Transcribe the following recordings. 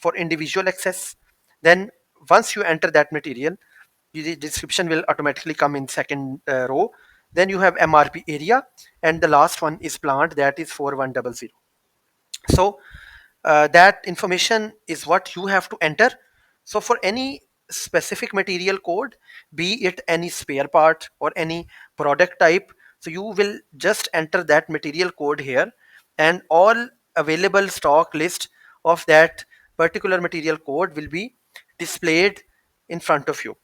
for individual access. Then once you enter that material, the description will automatically come in second row. Then you have MRP area, and the last one is plant, that is 4100. So that information is what you have to enter. So for any specific material code, be it any spare part or any product type, so you will just enter that material code here, and all available stock list of that particular material code will be displayed in front of you.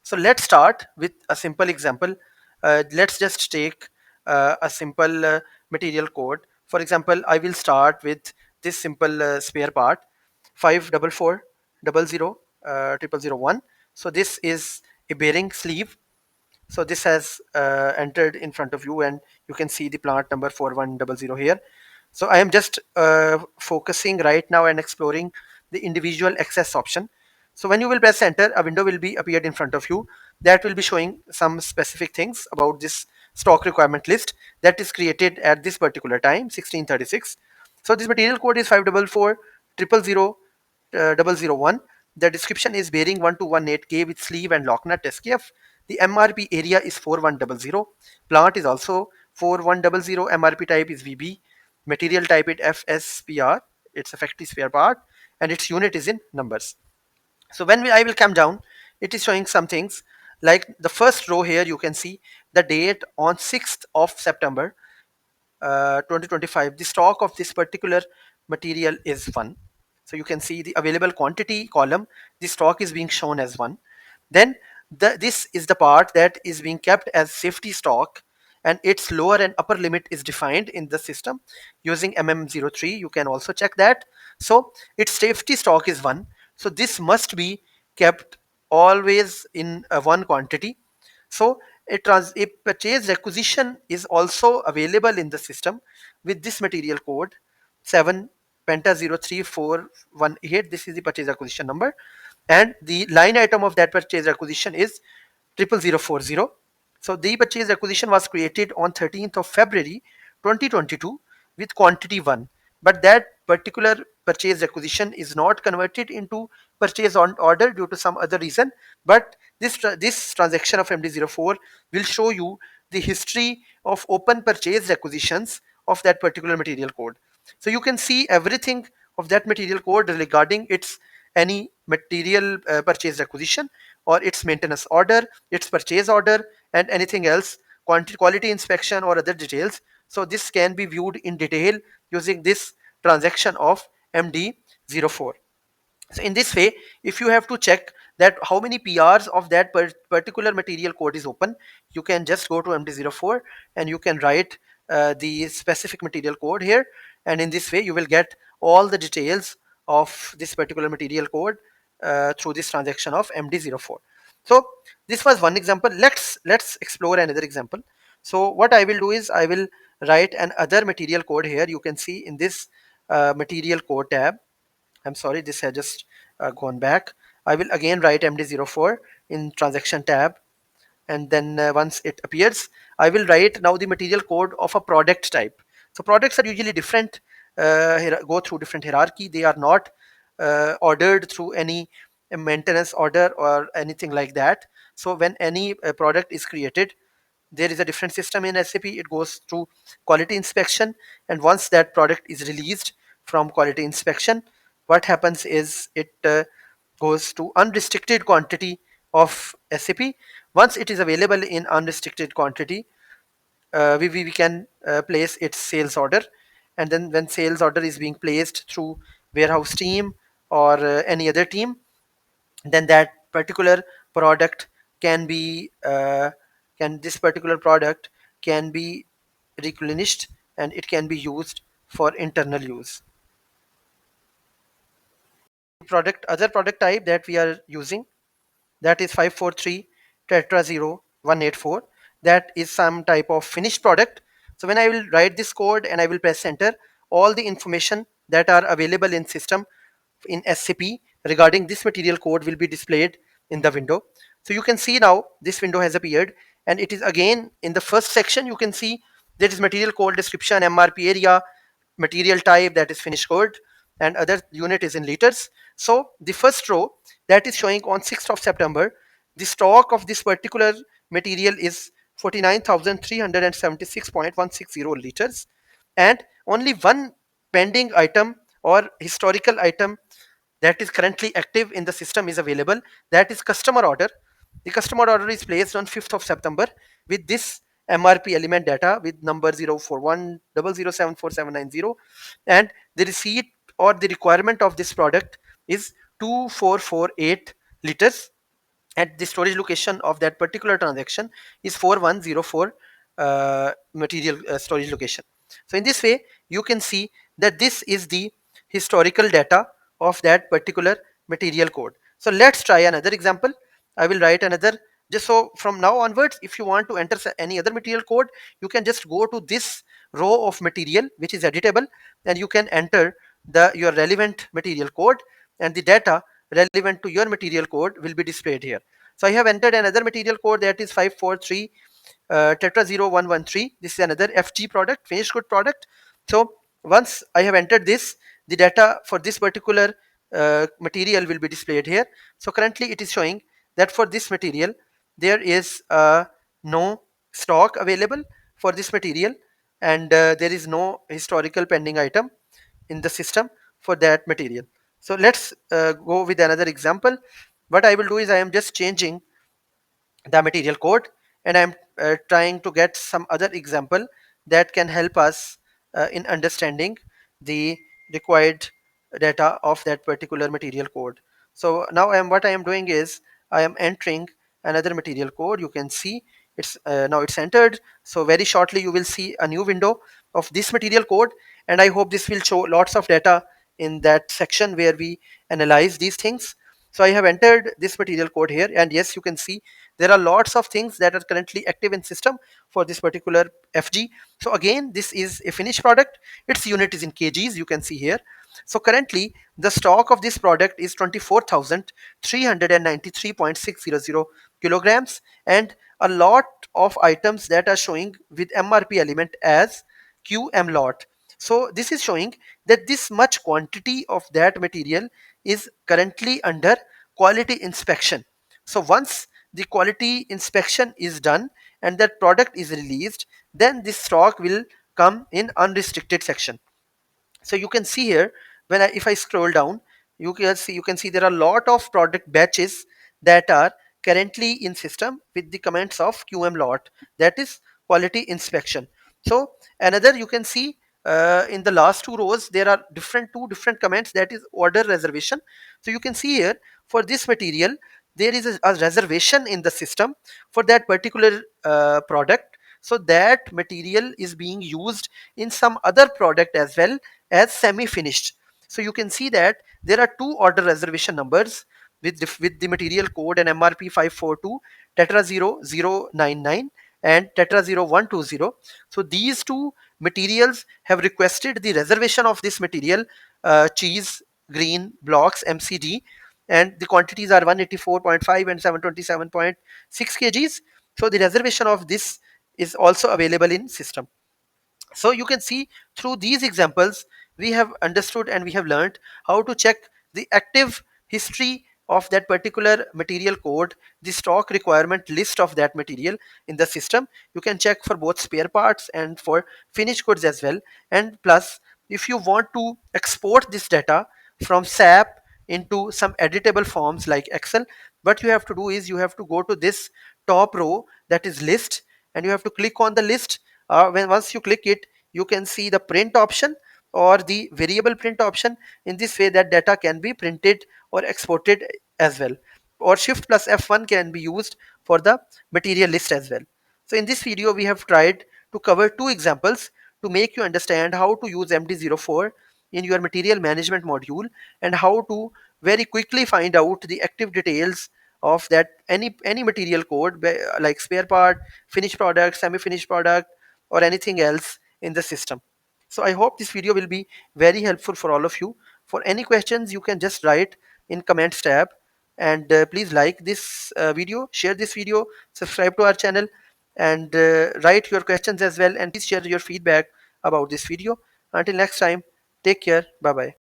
So let's start with a simple example. Let's just take a simple material code. For example, I will start with this simple spare part 544000001. So this is a bearing sleeve. So this has entered in front of you, and you can see the plant number 4100 here. So I am just focusing right now and exploring the individual access option. So when you will press enter, a window will be appeared in front of you that will be showing some specific things about this stock requirement list that is created at this particular time, 1636. So this material code is 544000001. The description is bearing 1218K with sleeve and lock nut SKF. The MRP area is 4100. Plant is also 4100. MRP type is VB. Material type is FSPR. It's a factory spare part, and its unit is in numbers. So when I will come down, it is showing some things like the first row here. You can see the date on 6th of September 2025. The stock of this particular material is 1. So you can see the available quantity column, the stock is being shown as 1. Then this is the part that is being kept as safety stock, and its lower and upper limit is defined in the system using MM03. You can also check that. So its safety stock is 1. So this must be kept always in one quantity. So a purchase requisition is also available in the system with this material code 7 penta 03418. This is the purchase acquisition number, and the line item of that purchase acquisition is 00040. So the purchase acquisition was created on 13th of February 2022 with quantity 1, but that particular purchase acquisition is not converted into purchase on order due to some other reason. But this transaction of MD04 will show you the history of open purchase acquisitions of that particular material code. So you can see everything of that material code regarding its any material purchase acquisition or its maintenance order, its purchase order, and anything else, quality inspection or other details. So this can be viewed in detail using this transaction of MD04. So in this way, if you have to check that how many PRs of that particular material code is open, you can just go to MD04 and you can write the specific material code here, and in this way you will get all the details of this particular material code through this transaction of MD04. So this was one example. Let's explore another example. So what I will do is I will write an other material code here. You can see in this material code tab. I'm sorry, this has just gone back. I will again write MD04 in transaction tab, and then once it appears, I will write now the material code of a product type. So products are usually different, go through different hierarchy. They are not ordered through any maintenance order or anything like that. So when any product is created, there is a different system in SAP. It goes through quality inspection, and once that product is released from quality inspection, what happens is it goes to unrestricted quantity of SAP. Once it is available in unrestricted quantity, we can place its sales order, and then when sales order is being placed through warehouse team or any other team, then that particular product can be can this particular product can be replenished, and it can be used for internal use. Other product type that we are using, that is 543 tetra 0184. That is some type of finished product. So when I will write this code and I will press enter, all the information that are available in system in SAP regarding this material code will be displayed in the window. So you can see now this window has appeared, and it is again in the first section. You can see there is material code description, MRP area, material type, that is finished code, and other unit is in liters. So the first row that is showing on 6th of September, the stock of this particular material is 49,376.160 liters, and only one pending item or historical item that is currently active in the system is available, that is customer order. The customer order is placed on 5th of September with this MRP element data with number 04100744790, and the receipt or the requirement of this product is 2448 liters, and the storage location of that particular transaction is 4104 material storage location. So in this way you can see that this is the historical data of that particular material code. So let's try another example. I will write another, just so from now onwards if you want to enter any other material code, you can just go to this row of material which is editable, and you can enter your relevant material code, and the data relevant to your material code will be displayed here. So I have entered another material code that is 543 tetra 0113. This is another FG product, finished good product. So once I have entered this, the data for this particular material will be displayed here. So currently it is showing that for this material there is no stock available for this material, and there is no historical pending item in the system for that material. So let's go with another example. What I will do is I am just changing the material code, and I'm trying to get some other example that can help us in understanding the required data of that particular material code. So now what I am doing is I am entering another material code. You can see it's now it's entered. So very shortly you will see a new window of this material code, and I hope this will show lots of data in that section where we analyze these things. So I have entered this material code here, and yes, you can see there are lots of things that are currently active in system for this particular FG. So again, this is a finished product. Its unit is in kgs, you can see here. So currently the stock of this product is 24,393.600 kilograms, and a lot of items that are showing with MRP element as QM lot. So this is showing that this much quantity of that material is currently under quality inspection. So once the quality inspection is done and that product is released, then this stock will come in unrestricted section. So you can see here when if I scroll down, you can see there are a lot of product batches that are currently in system with the comments of QM lot, that is quality inspection. So another, you can see in the last two rows there are two different comments, that is order reservation. So you can see here for this material there is a reservation in the system for that particular product, so that material is being used in some other product as well as semi-finished. So you can see that there are two order reservation numbers with the material code and MRP 542 tetra 0099 and tetra 0120. So these two materials have requested the reservation of this material, cheese green blocks MCD, and the quantities are 184.5 and 727.6 kgs. So the reservation of this is also available in system. So you can see through these examples we have understood and we have learned how to check the active history of that particular material code, the stock requirement list of that material in the system. You can check for both spare parts and for finished goods as well. And plus, if you want to export this data from SAP into some editable forms like Excel, what you have to do is you have to go to this top row, that is list, and you have to click on the list. Once you click it, you can see the print option or the variable print option. In this way that data can be printed or exported as well, or shift plus F1 can be used for the material list as well. So in this video we have tried to cover two examples to make you understand how to use MD04 in your material management module, and how to very quickly find out the active details of that any material code like spare part, finished product, semi-finished product, or anything else in the system. So I hope this video will be very helpful for all of you. For any questions you can just write in comments tab, and please like this video, share this video, subscribe to our channel, and write your questions as well, and please share your feedback about this video. Until next time, take care, bye bye.